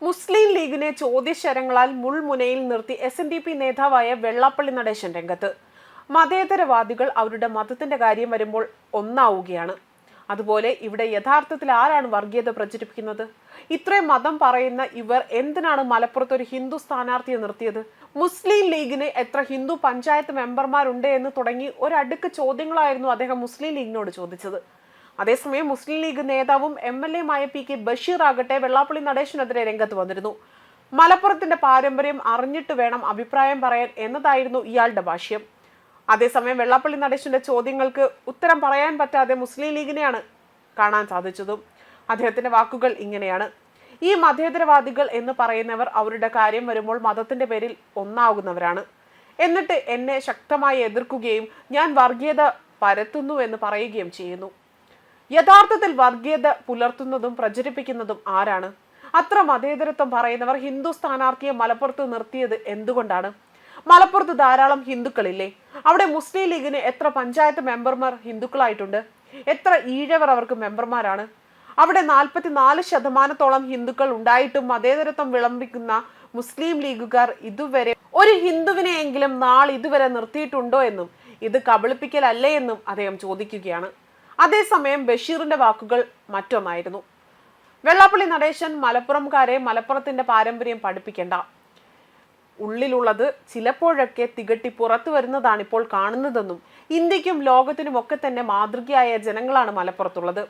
മുസ്ലിം ലീഗിനെ ചോദ്യശരങ്ങളാൽ മുൾമുനയിൽ നിർത്തി SNDP നേതാവായ വെള്ളാപ്പള്ളി നടേശൻ രംഗത്ത്. മതേതരവാദികൾ അവരുടെ മതത്തിന്റെ കാര്യം വരുമ്പോൾ ഒന്നാവുകയാണ്. അതുപോലെ ഇവിടെ യഥാർത്ഥത്തിൽ ആരാണ് വർഗീയത പ്രചരിപ്പിക്കുന്നത്? ഇത്രയും മതം പറയുന്ന ഇവർ എന്തിനാണ് മലപ്പുറത്ത് ഒരു ഹിന്ദു സ്ഥാനാർത്ഥിയെ നിർത്തിയത്? മുസ്ലിം ലീഗിന് എത്ര ഹിന്ദു പഞ്ചായത്ത് മെമ്പർമാരുണ്ട് എന്ന് തുടങ്ങി ഒരടുക്ക് ചോദ്യങ്ങളായിരുന്നു അദ്ദേഹം മുസ്ലിം ലീഗിനോട് ചോദിച്ചത്. അതേസമയം മുസ്ലിം ലീഗ് നേതാവും MLA-യുമായ PK ബഷീർ ആകട്ടെ വെള്ളാപ്പള്ളി നടേശനെതിരെ രംഗത്ത് വന്നിരുന്നു. മലപ്പുറത്തിന്റെ പാരമ്പര്യം അറിഞ്ഞിട്ട് വേണം അഭിപ്രായം പറയാൻ എന്നതായിരുന്നു ഇയാളുടെ ഭാഷ്യം. അതേസമയം വെള്ളാപ്പള്ളി നടേശന്റെ ചോദ്യങ്ങൾക്ക് ഉത്തരം പറയാൻ പറ്റാതെ മുസ്ലിം ലീഗിനെയാണ് കാണാൻ സാധിച്ചതും. അദ്ദേഹത്തിന്റെ വാക്കുകൾ ഇങ്ങനെയാണ്: ഈ മതേതരവാദികൾ എന്ന് പറയുന്നവർ അവരുടെ കാര്യം വരുമ്പോൾ മതത്തിന്റെ പേരിൽ ഒന്നാകുന്നവരാണ്. എന്നിട്ട് എന്നെ ശക്തമായി എതിർക്കുകയും ഞാൻ വർഗീയത പരത്തുന്നു എന്ന് പറയുകയും ചെയ്യുന്നു. യഥാർത്ഥത്തിൽ വർഗീയത പുലർത്തുന്നതും പ്രചരിപ്പിക്കുന്നതും ആരാണ്? അത്ര മതേതരത്വം പറയുന്നവർ ഹിന്ദു സ്ഥാനാർത്ഥിയെ മലപ്പുറത്ത് നിർത്തിയത് എന്തുകൊണ്ടാണ്? മലപ്പുറത്ത് ധാരാളം ഹിന്ദുക്കളില്ലേ? അവിടെ മുസ്ലിം ലീഗിന് എത്ര പഞ്ചായത്ത് മെമ്പർമാർ ഹിന്ദുക്കളായിട്ടുണ്ട്? എത്ര ഈഴവർ അവർക്ക് മെമ്പർമാരാണ്? അവിടെ 44% ഹിന്ദുക്കൾ ഉണ്ടായിട്ടും മതേതരത്വം വിളംബിക്കുന്ന മുസ്ലിം ലീഗുകാർ ഇതുവരെ ഒരു ഹിന്ദുവിനെയെങ്കിലും ഇതുവരെ നിർത്തിയിട്ടുണ്ടോ എന്നും ഇത് കബളിപ്പിക്കലല്ലേ എന്നും അദ്ദേഹം ചോദിക്കുകയാണ്. അതേസമയം ബഷീറിന്റെ വാക്കുകൾ മറ്റൊന്നായിരുന്നു. വെള്ളാപ്പള്ളി നടേശൻ മലപ്പുറംകാരെ മലപ്പുറത്തിന്റെ പാരമ്പര്യം പഠിപ്പിക്കേണ്ട. ഉള്ളിലുള്ളത് ചിലപ്പോഴൊക്കെ തികട്ടി പുറത്തു വരുന്നതാണ് ഇപ്പോൾ കാണുന്നതെന്നും ഇന്ത്യക്കും ലോകത്തിനുമൊക്കെ തന്നെ മാതൃകയായ ജനങ്ങളാണ് മലപ്പുറത്തുള്ളത്.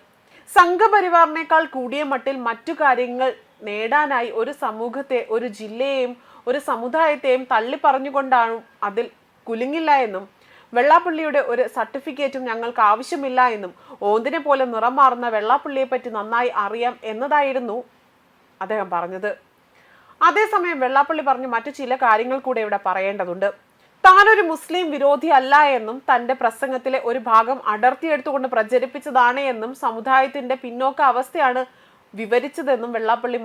സംഘപരിവാറിനേക്കാൾ കൂടിയ മട്ടിൽ മറ്റു കാര്യങ്ങൾ നേടാനായി ഒരു സമൂഹത്തെ, ഒരു ജില്ലയെയും ഒരു സമുദായത്തെയും തള്ളി പറഞ്ഞുകൊണ്ടാണ് അതിൽ കുലുങ്ങില്ല എന്നും വെള്ളാപ്പള്ളിയുടെ ഒരു സർട്ടിഫിക്കറ്റും ഞങ്ങൾക്ക് ആവശ്യമില്ല എന്നും ഓന്തിനെ പോലെ നിറം മാറുന്ന വെള്ളാപ്പള്ളിയെ പറ്റി നന്നായി അറിയാം എന്നതായിരുന്നു അദ്ദേഹം പറഞ്ഞത്. അതേസമയം വെള്ളാപ്പള്ളി പറഞ്ഞ മറ്റു ചില കാര്യങ്ങൾ കൂടെ ഇവിടെ പറയേണ്ടതുണ്ട്. താനൊരു മുസ്ലിം വിരോധി അല്ല എന്നും തന്റെ പ്രസംഗത്തിലെ ഒരു ഭാഗം അടർത്തിയെടുത്തുകൊണ്ട് പ്രചരിപ്പിച്ചതാണ് എന്നും സമുദായത്തിന്റെ പിന്നോക്ക അവസ്ഥയാണ് വിവരിച്ചതെന്നും വെള്ളാപ്പള്ളി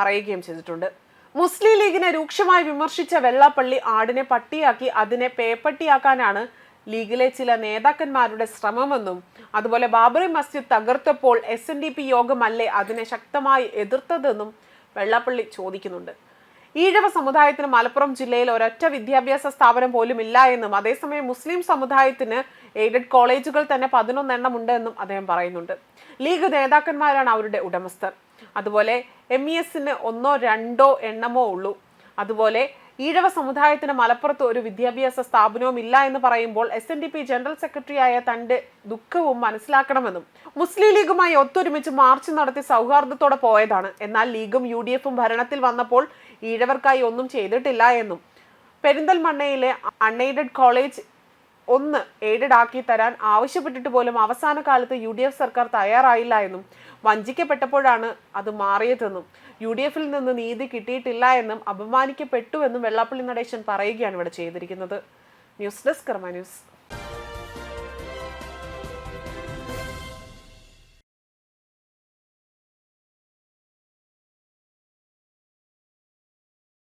പറയുകയും ചെയ്തിട്ടുണ്ട്. മുസ്ലിം ലീഗിനെ രൂക്ഷമായി വിമർശിച്ച വെള്ളാപ്പള്ളി ആടിനെ പട്ടിയാക്കി അതിനെ പേപ്പട്ടിയാക്കാനാണ് ലീഗിലെ ചില നേതാക്കന്മാരുടെ ശ്രമമെന്നും അതുപോലെ ബാബറി മസ്ജിദ് തകർത്തപ്പോൾ SNDP യോഗമല്ലേ അതിനെ ശക്തമായി എതിർത്തതെന്നും വെള്ളാപ്പള്ളി ചോദിക്കുന്നുണ്ട്. ഈഴവ സമുദായത്തിന് മലപ്പുറം ജില്ലയിൽ ഒരൊറ്റ വിദ്യാഭ്യാസ സ്ഥാപനം പോലും ഇല്ല എന്നും അതേസമയം മുസ്ലിം സമുദായത്തിന് എയ്ഡഡ് കോളേജുകൾ തന്നെ 11 ഉണ്ട് എന്നും അദ്ദേഹം പറയുന്നുണ്ട്. ലീഗ് നേതാക്കന്മാരാണ് അവരുടെ ഉടമസ്ഥർ. അതുപോലെ MES-ന് 1-2 എണ്ണമോ ഉള്ളൂ. അതുപോലെ ഈഴവ സമുദായത്തിന് മലപ്പുറത്ത് ഒരു വിദ്യാഭ്യാസ സ്ഥാപനവും ഇല്ല എന്ന് പറയുമ്പോൾ SNDP ജനറൽ സെക്രട്ടറിയായ തന്റെ ദുഃഖവും മനസ്സിലാക്കണമെന്നും മുസ്ലിം ലീഗുമായി ഒത്തൊരുമിച്ച് മാർച്ച് നടത്തി സൗഹാർദ്ദത്തോടെ പോയതാണ്. എന്നാൽ ലീഗും UDF-ഉം ഭരണത്തിൽ വന്നപ്പോൾ ഈഴവർക്കായി ഒന്നും ചെയ്തിട്ടില്ല എന്നും പെരിന്തൽമണ്ണയിലെ അൺഎയ്ഡഡ് കോളേജ് 1 എയ്ഡഡ് ആക്കി തരാൻ ആവശ്യപ്പെട്ടിട്ട് പോലും അവസാന കാലത്ത് UDF സർക്കാർ തയ്യാറായില്ല എന്നും വഞ്ചിക്കപ്പെട്ടപ്പോഴാണ് അത് മാറിയതെന്നും UDF-ൽ നിന്ന് നീതി കിട്ടിയിട്ടില്ല എന്നും അപമാനിക്കപ്പെട്ടു എന്നും വെള്ളാപ്പള്ളി നടേശൻ പറയുകയാണ് ഇവിടെ ചെയ്തിരിക്കുന്നത്. ന്യൂസ് ഡെസ്ക് കർമ്മ ന്യൂസ്.